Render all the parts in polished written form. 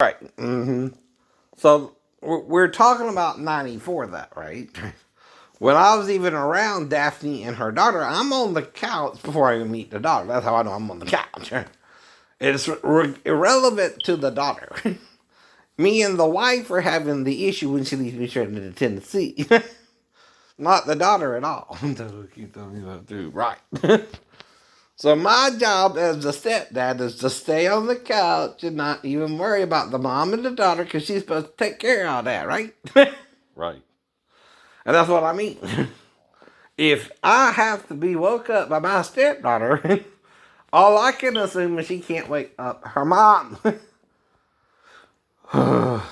Right. So we're talking about 94, that, right? When I was even around Daphne and her daughter, I'm on the couch before I even meet the daughter. That's how I know I'm on the couch. It's irrelevant to the daughter. Me and the wife are having the issue when she leaves me straight into Tennessee. Not the daughter at all. Keep telling me what to do. Right. So my job as a stepdad is to stay on the couch and not even worry about the mom and the daughter because she's supposed to take care of all that, right? Right. And that's what I mean. If I have to be woke up by my stepdaughter, all I can assume is she can't wake up her mom. And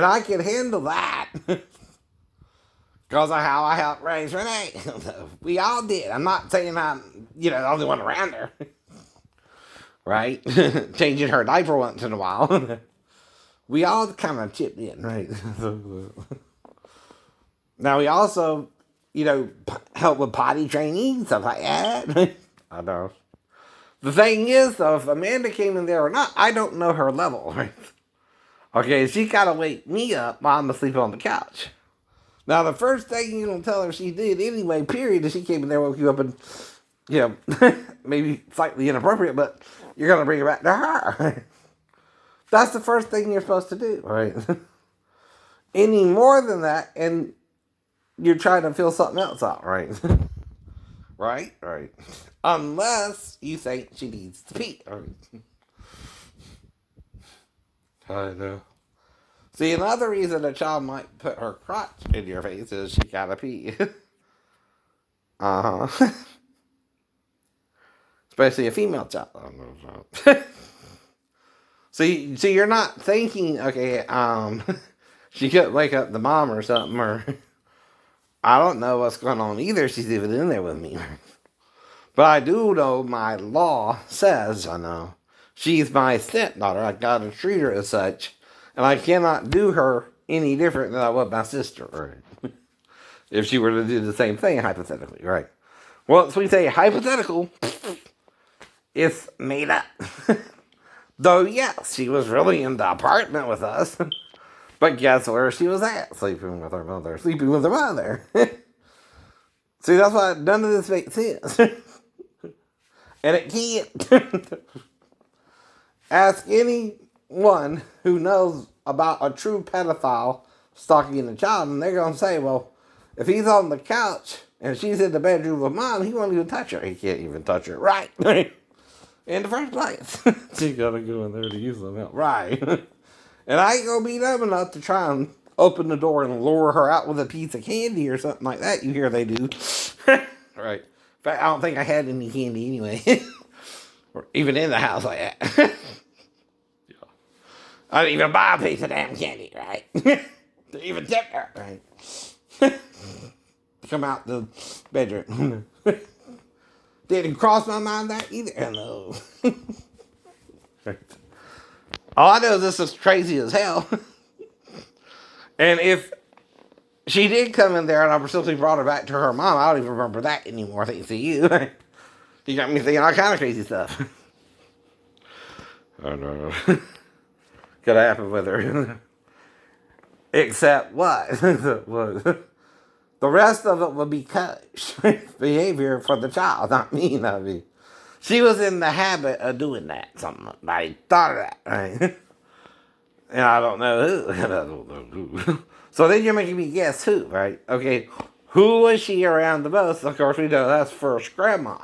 I can handle that. Because of how I helped raise Renee. We all did. I'm not saying I'm, the only one around her. Right? Changing her diaper once in a while. We all kind of chipped in, right? Now we also, help with potty training, stuff like that. I know. The thing is, though, if Amanda came in there or not, I don't know her level, right? Okay, she gotta wake me up while I'm asleep on the couch. Now, the first thing you're gonna tell her she did anyway, period, is she came in there, woke you up, and, maybe slightly inappropriate, but you're gonna bring it back to her. That's the first thing you're supposed to do, right? Any more than that, and you're trying to fill something else out, right? Right. Unless you think she needs to pee. Right? I know. See, another reason a child might put her crotch in your face is she gotta pee. Uh-huh. Especially a female child. See, you're not thinking, okay, she could wake up the mom or something, or I don't know what's going on either. She's even in there with me. But I do know my law says, I know, she's my stepdaughter. I gotta treat her as such. And I cannot do her any different than I would my sister, right? If she were to do the same thing, hypothetically, right? Well, so we say hypothetical, it's made up. Though, yes, she was really in the apartment with us. But guess where she was at? Sleeping with her mother. Sleeping with her mother. See, that's why none of this makes sense. And it can't. Ask anyone who knows about a true pedophile stalking a child, and they're going to say, well, if he's on the couch and she's in the bedroom with mom, he won't even touch her. He can't even touch her. Right. In the first place. She got to go in there to use some help. Right. And I ain't going to be dumb enough to try and open the door and lure her out with a piece of candy or something like that. You hear they do. Right. In fact, I don't think I had any candy anyway. Or even in the house like that. Yeah. I didn't even buy a piece of damn candy, right? To even tempt her, right? Come out the bedroom. Didn't cross my mind that either. Hello. Right. All I know is this is crazy as hell. And if she did come in there and I simply brought her back to her mom, I don't even remember that anymore, thanks to you. You got me thinking all kind of crazy stuff. I don't know. Could happen with her. Except what? What? The rest of it would be coach behavior for the child, not me. I mean, she was in the habit of doing that. Something I thought of that, right? And I don't know who. I don't know who. So then you're making me guess who, right? Okay, who was she around the most? Of course, we know that's first grandma.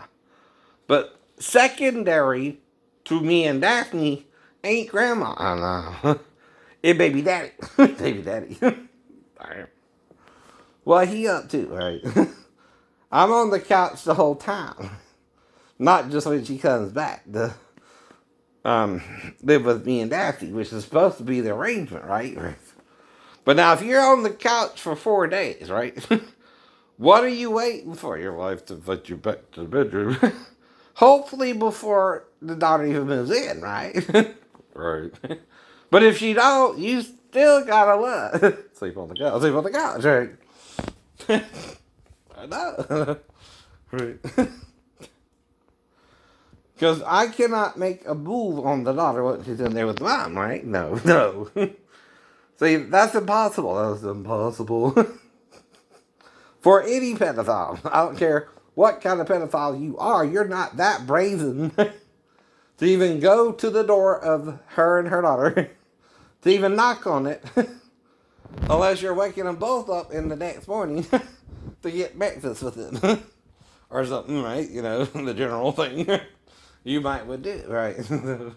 But secondary to me and Daphne ain't grandma. I know. It baby daddy. Baby daddy. What he up to, right? I'm on the couch the whole time. Not just when she comes back to live with me and Daphne, which is supposed to be the arrangement, right? But now if you're on the couch for 4 days, right? What are you waiting for? Your wife to put you back to the bedroom. Hopefully before the daughter even moves in, right? Right. But if she don't, you still gotta what? Sleep on the couch. Sleep on the couch, right? I know. Right. Because I cannot make a move on the daughter when she's in there with the mom, right? No, no. See, that's impossible. That's impossible. For any pedophile. I don't care what kind of pedophile you are. You're not that brazen to even go to the door of her and her daughter. To even knock on it. Unless you're waking them both up in the next morning to get breakfast with them. Or something, right? You know, the general thing you might would do, right? And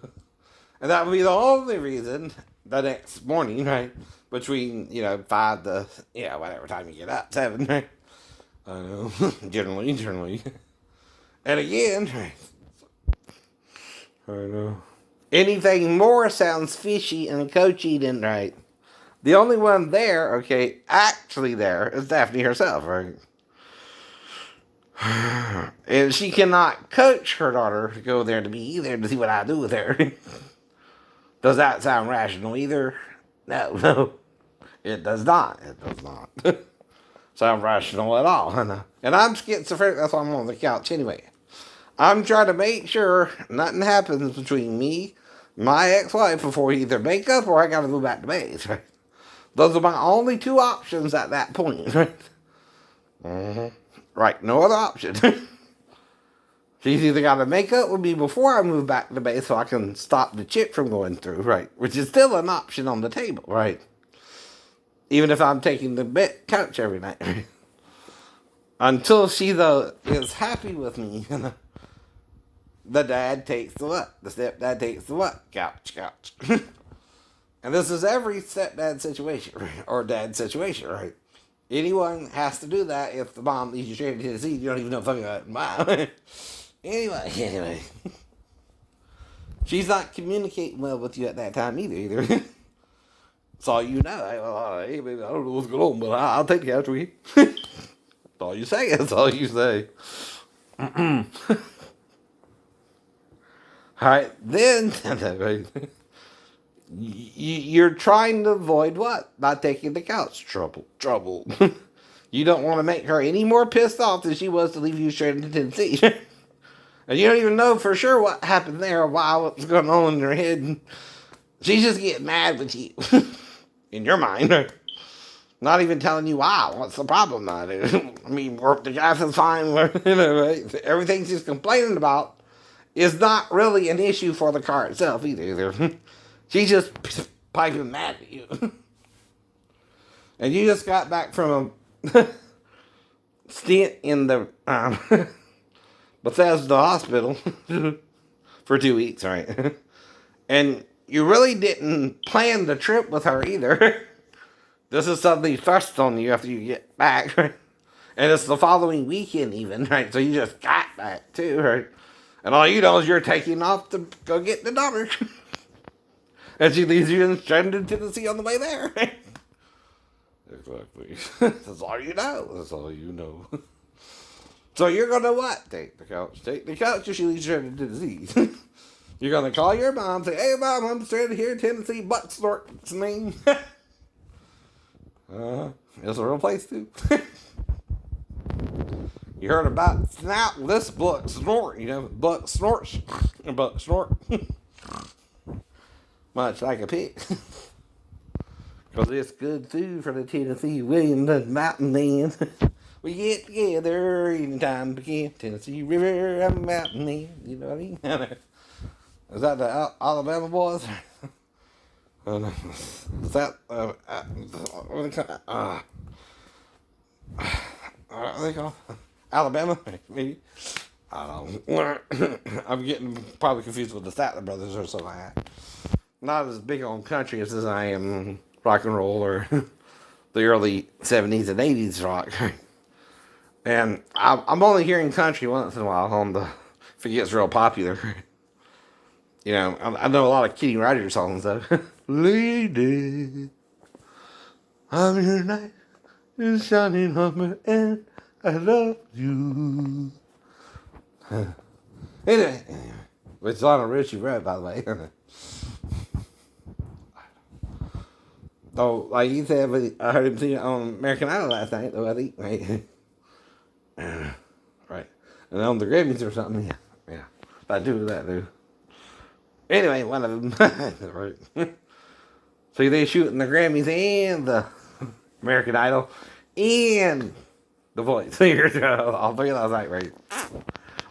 that would be the only reason the next morning, right? Between, 5 to, whatever time you get up, 7, right? I know, generally. And again, right? I know. Anything more sounds fishy and coachy than right. The only one there, actually there, is Daphne herself, right? And she cannot coach her daughter to go there to be there to see what I do with her. Does that sound rational either? No. It does not. It does not sound rational at all. And I'm schizophrenic, that's why I'm on the couch anyway. I'm trying to make sure nothing happens between me, my ex-wife, before we either make up or I gotta move back to base, right? Those are my only 2 options at that point, right? Mm-hmm. Right, no other option. She's either got to make up with me before I move back to base so I can stop the chip from going through, right? Which is still an option on the table, right? Even if I'm taking the couch every night. Until she, though, is happy with me, the dad takes the what? The stepdad takes the what? Couch. And this is every stepdad situation, right? Or dad situation, right? Anyone has to do that if the mom leaves you straight to Tennessee. You don't even know fucking about mom. Anyway. She's not communicating well with you at that time either. That's all you know. Hey, baby, I don't know what's going on, but I'll take the couch with you. That's all you say. That's all you say. Alright, then... You're trying to avoid what? Not taking the couch. Trouble. You don't want to make her any more pissed off than she was to leave you straight into Tennessee. And you don't even know for sure what happened there or what was going on in her head. She's just getting mad with you. In your mind. Not even telling you why. What's the problem? I mean, the gas is fine. Right? Everything she's complaining about is not really an issue for the car itself either. She's just piping mad at you. And you just got back from a stint in the Bethesda hospital for 2 weeks, right? And you really didn't plan the trip with her either. This is suddenly thrust on you after you get back, right? And it's the following weekend even, right? So you just got back too, right? And all you know is you're taking off to go get the daughter. And she leaves you stranded in Tennessee on the way there. Exactly. That's all you know. That's all you know. So you're going to what? Take the couch. Take the couch if she leaves you stranded in Tennessee. You're going to call your mom, say, hey, Mom, I'm stranded here in Tennessee. Butt Snort's name. It's a real place, too. You heard about this Buck Snort, Buck Snorts. Buck Snort. Much like a pig. Because it's good food for the Tennessee Williams Mountain Men. We get together anytime we can. Tennessee River, I'm a mountain man. You know what I mean? Is that the Alabama boys? Is that, what are they called? Alabama? Maybe. I don't know. I'm getting probably confused with the Statler Brothers or something like that. Not as big on country as I am rock and roll or the early 70s and 80s rock. And I'm only hearing country once in a while if it gets real popular. I know a lot of Kenny Rogers songs though. Lady, I'm your night, you're shining on me, and I love you. Anyway, it's on a Richie Red, by the way. Oh, like you said, I heard him sing it on American Idol last night, though, I think, right? Right. And on the Grammys or something, yeah. I do that, dude. Anyway, one of them. Right. So they shooting the Grammys and the American Idol and The Voice. All three of those, right?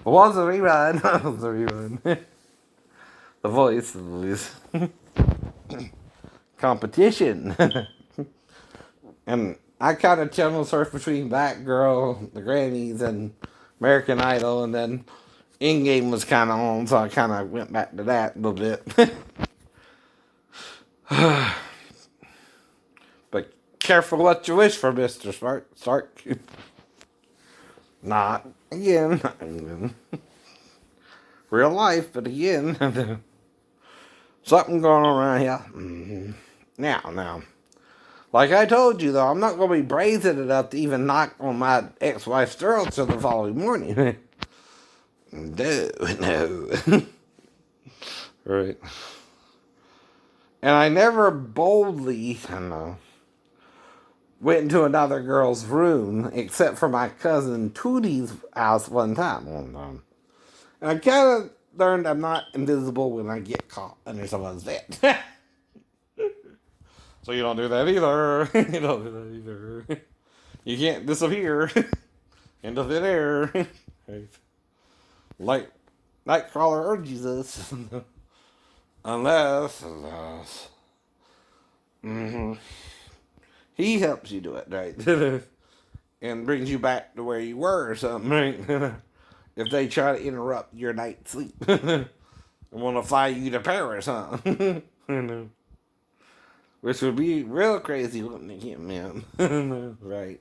But one's a rerun. One's a rerun. The Voice. Competition. And I kind of channel surf between Batgirl, the Grammys, and American Idol, and then Endgame was kind of on, so I kind of went back to that a little bit. But careful what you wish for, Mr. Stark. Not again. Real life, but again. Something going on around here. Mm-hmm. Now. Like I told you, though, I'm not going to be brazen enough to even knock on my ex-wife's door until the following morning. No. Right. And I never boldly, went into another girl's room, except for my cousin Tootie's house one time. And I kind of learned I'm not invisible when I get caught under someone's bed. So you don't do that either. You don't do that either. You can't disappear into thin air. Like Nightcrawler urges us. Unless he helps you do it, right? And brings you back to where you were or something, right? If they try to interrupt your night's sleep. And want to fly you to Paris, huh? Which would be real crazy, wouldn't it, man? Right.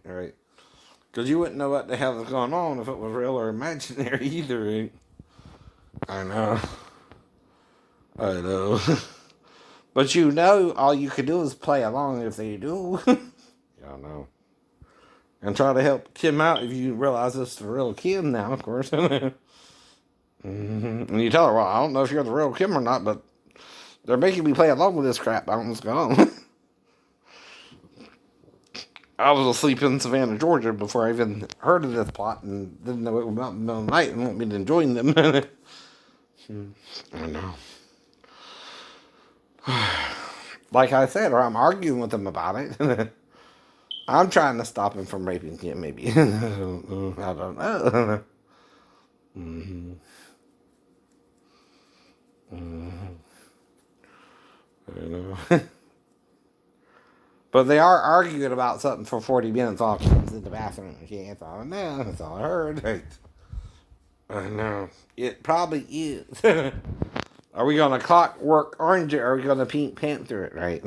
Because you wouldn't know what the hell was going on if it was real or imaginary either, right? I know. But all you can do is play along if they do. I know. And try to help Kim out if you realize it's the real Kim now, of course. And you tell her, well, I don't know if you're the real Kim or not, but they're making me play along with this crap. I don't know what's going on. I was asleep in Savannah, Georgia before I even heard of this plot and didn't know it was about the middle of the night and won't be enjoying them. I know. Like I said, or I'm arguing with them about it. I'm trying to stop him from raping Kim, maybe. I don't know. I know. But they are arguing about something for 40 minutes while Kim's in the bathroom. Okay, that's all I know. That's all I heard. Right. I know. It probably is. Are we going to Clockwork Orange it, or are we going to Pink Panther it, right?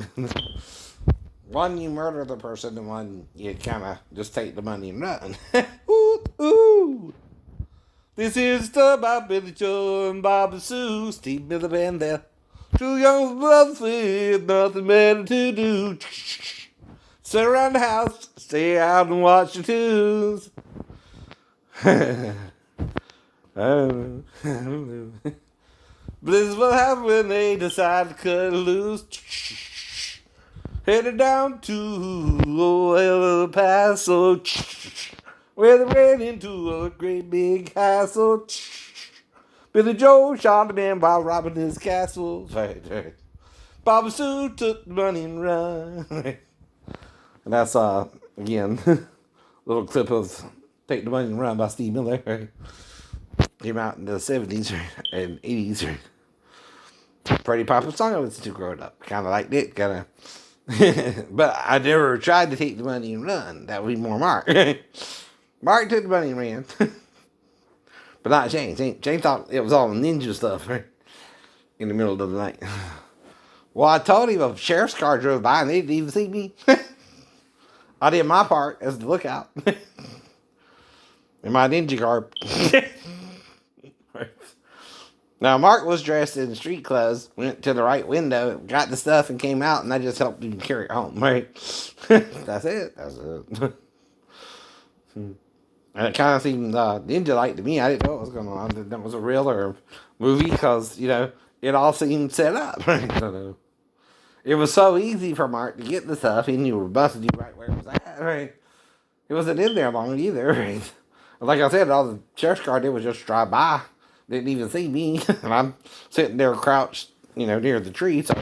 One, you murder the person, and one, you kind of just take the money and run. Ooh, ooh. This is the Bob Billy Joe and Bob and Sue, Steve Miller Band there. Two young brothers with nothing better to do. Sit around the house, stay out and watch the tunes. I don't know. But this is what happened when they decided to cut it loose. Headed down to El Paso, where they ran into a great big hassle. Billy Joe shot a man while robbing his castle. Right. Bobby Sue took the money and run. And that's, again, a little clip of Take the Money and Run by Steve Miller. Right? Came out in the 70s and 80s. Pretty popular song I listened to growing up. Kind of liked it, but I never tried to take the money and run. That would be more Mark. Mark took the money and ran. But not Shane. Shane thought it was all ninja stuff, right? In the middle of the night. Well, I told him a sheriff's car drove by and they didn't even see me. I did my part as the lookout. In my ninja car. Right. Now, Mark was dressed in street clothes, went to the right window, got the stuff, and came out, and I just helped him carry it home, right? That's it. And it kind of seemed ninja-like to me. I didn't know what was going on. I didn't know it was a real or movie because, it all seemed set up, right? It was so easy for Mark to get the stuff. He knew busted you right where it was at, right? It wasn't in there long either, right? Like I said, all the sheriff's car did was just drive by. didn't even see me. And I'm sitting there crouched, near the tree. So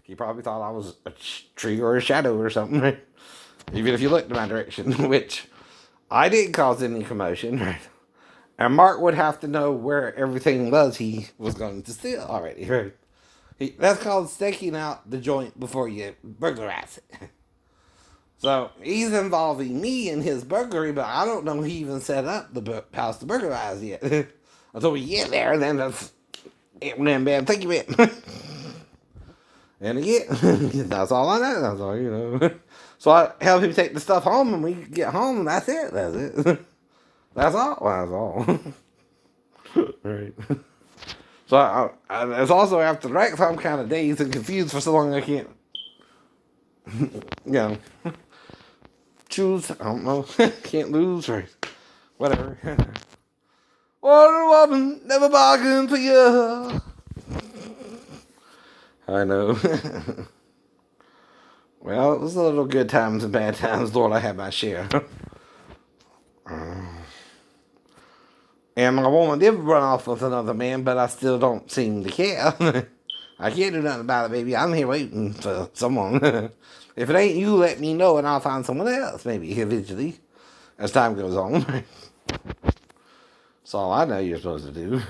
he probably thought I was a tree or a shadow or something. Right? Even if you looked in my direction, which I didn't cause any commotion. Right? And Mark would have to know where everything was he was going to steal already. Right? That's called staking out the joint before you burglarize it. So he's involving me in his burglary, but I don't know he even set up the house to burglarize yet. Until we get there, and then that's it went bad. Thank you, man. And again, that's all I know. That's all. So I help him take the stuff home, and we get home, and that's it. That's it. That's all. That's all. Right. So it's also after the wreck, so I'm kind of dazed and confused for so long I can't, choose. I don't know. Can't lose or whatever. Wonder Woman, never bargain for you. I know. Well, it was a little good times and bad times, Lord. I had my share. And my woman did run off with another man, but I still don't seem to care. I can't do nothing about it, baby. I'm here waiting for someone. If it ain't you, let me know, and I'll find someone else, maybe, eventually, as time goes on. That's all I know you're supposed to do.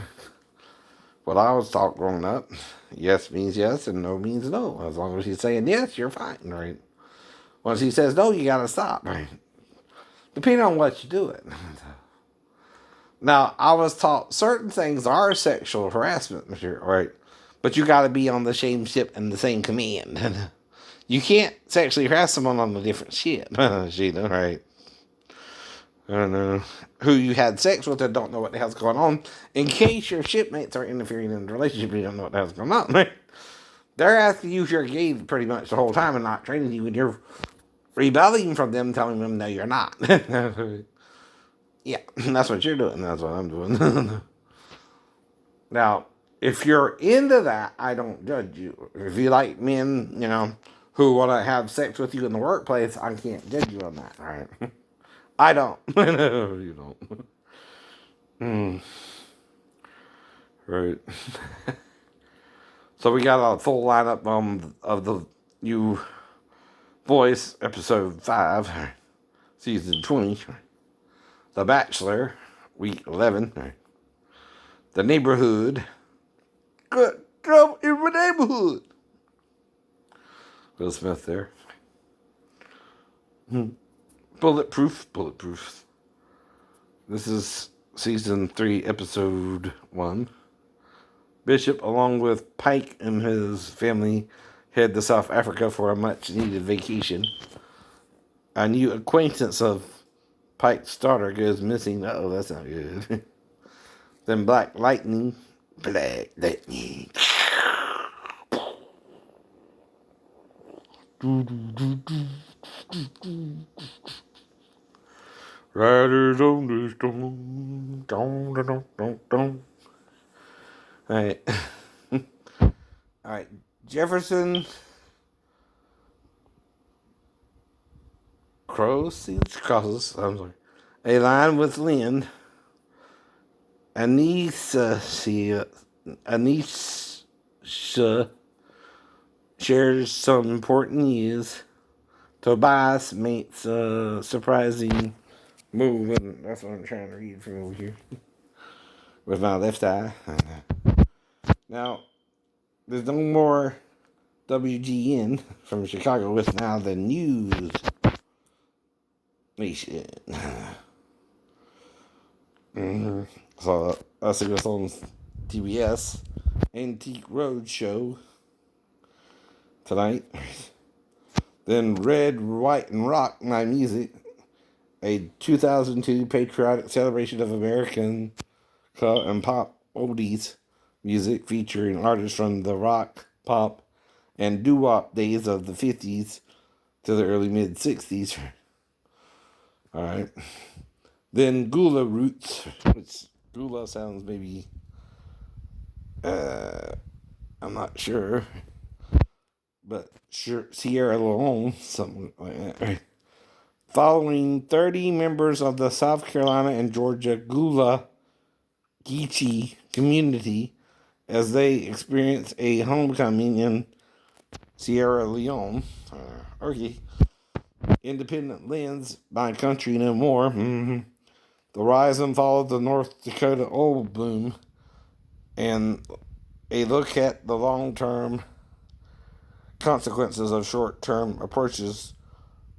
What I was taught growing up, yes means yes, and no means no. As long as he's saying yes, you're fine, right? Once he says no, you gotta stop, right? Depending on what you're doing. Now, I was taught certain things are sexual harassment material, right? But you got to be on the same ship and the same command. You can't sexually harass someone on a different ship, Sheila, right? I don't know. Who you had sex with and don't know what the hell's going on. In case your shipmates are interfering in the relationship, you don't know what the hell's going on, right? They're asking you if you're gay pretty much the whole time and not training you, and you're rebelling from them, telling them, no, you're not. Yeah, that's what you're doing. That's what I'm doing. Now, if you're into that, I don't judge you. If you like men, who want to have sex with you in the workplace, I can't judge you on that. All right? I don't. No, you don't. Right. So we got a full lineup of the new Voice, episode 5, season 20. The Bachelor, week 11. The Neighborhood. Good trouble in the neighborhood. Will Smith there. Bulletproof. This is season 3, episode 1. Bishop, along with Pike and his family, head to South Africa for a much-needed vacation. A new acquaintance of Pike's daughter goes missing. Uh-oh, that's not good. Then Black Lightning. Riders on the storm. Alright. Alright. Jefferson crosses. I'm sorry. A line with Lynn. Anisha shares some important news. Tobias makes a surprising move, and that's what I'm trying to read from over here with my left eye. Now, there's no more WGN from Chicago. It's now the News Nation. So I see this on TBS Antique Roadshow tonight. Then Red, White, and Rock, My Music, a 2002 patriotic celebration of American and pop oldies music featuring artists from the rock, pop, and doo-wop days of the 50s to the early mid-60s. Alright. Then Gula Roots, which Gula sounds maybe, I'm not sure, but Sierra Leone, something like that, right? Following 30 members of the South Carolina and Georgia Gula Geechee community as they experience a homecoming in Sierra Leone. Okay. Independent Lens by Country No More. Mm-hmm. The rise and fall of the North Dakota oil boom. And a look at the long-term consequences of short-term approaches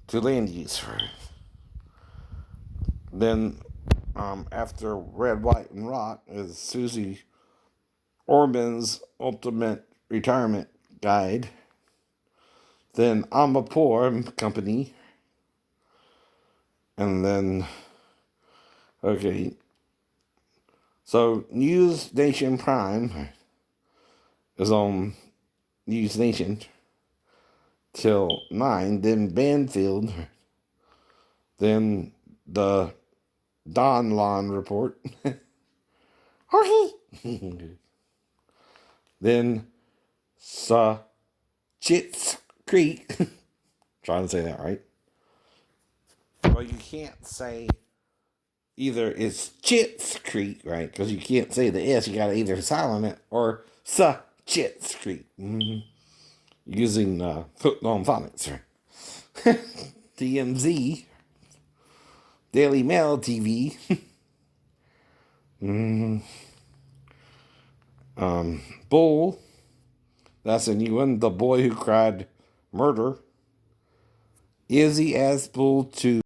to land use. Then, after Red, White, and Rock is Susie Orman's Ultimate Retirement Guide. Then I'm a Poor Company. And then, okay. So News Nation Prime is on News Nation till 9. Then Banfield. Then the Don Lawn Report. Then Chits Creek. Trying to say that right. Well, you can't say either it's Chits Creek, right? Because you can't say the S. You got to either silent it or Chits Creek. Mm-hmm. Using hooked on phonics, right? TMZ. Daily Mail TV. Bull. That's a new one. The Boy Who Cried Murder. Izzy asked Bull to